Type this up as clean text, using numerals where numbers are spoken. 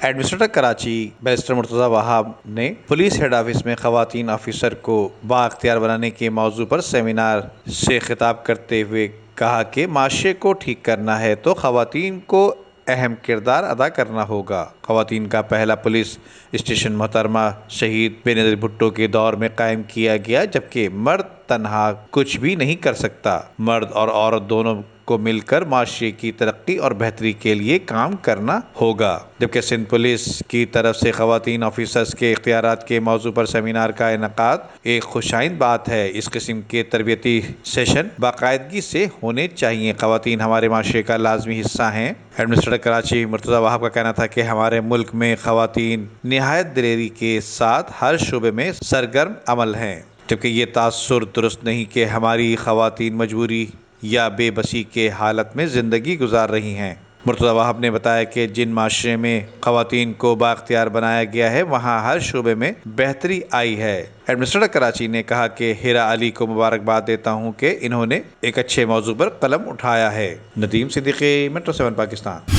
Administrator Karachi barrister Murtaza وہاب نے police head office میں خواتین آفیسر کو بااختیار بنانے کے موضوع پر سیمینار سے خطاب کرتے ہوئے کہا کہ معاشرے کو ٹھیک کرنا ہے تو خواتین کو اہم کردار ادا کرنا ہوگا۔ خواتین کا پہلا پولیس اسٹیشن محترمہ شہید بے نظیر بھٹو کے دور میں قائم کیا گیا، جبکہ مرد تنہا کچھ بھی نہیں کر سکتا۔ مرد اور عورت دونوں کو مل کر معاشرے کی ترقی اور بہتری کے لیے کام کرنا ہوگا۔ جبکہ سندھ پولیس کی طرف سے خواتین آفیسرز کے اختیارات کے موضوع پر سیمینار کا انعقاد ایک خوشائند بات ہے۔ اس قسم کے تربیتی سیشن باقاعدگی سے ہونے چاہیے۔ خواتین ہمارے معاشرے کا لازمی حصہ ہیں۔ ایڈمنسٹریٹر کراچی مرتضی وہاب کا کہنا تھا کہ ہمارے ملک میں خواتین نہایت دلیری کے ساتھ ہر شعبے میں سرگرم عمل ہیں، جبکہ یہ تاثر درست نہیں کہ ہماری خواتین مجبوری یا بے بسی کے حالت میں زندگی گزار رہی ہیں۔ مرتضی وہاب نے بتایا کہ جن معاشرے میں خواتین کو بااختیار بنایا گیا ہے وہاں ہر شعبے میں بہتری آئی ہے۔ ایڈمنسٹریٹر کراچی نے کہا کہ ہیرا علی کو مبارکباد دیتا ہوں کہ انہوں نے ایک اچھے موضوع پر قلم اٹھایا ہے۔ ندیم صدیقی، میٹرو 7 پاکستان۔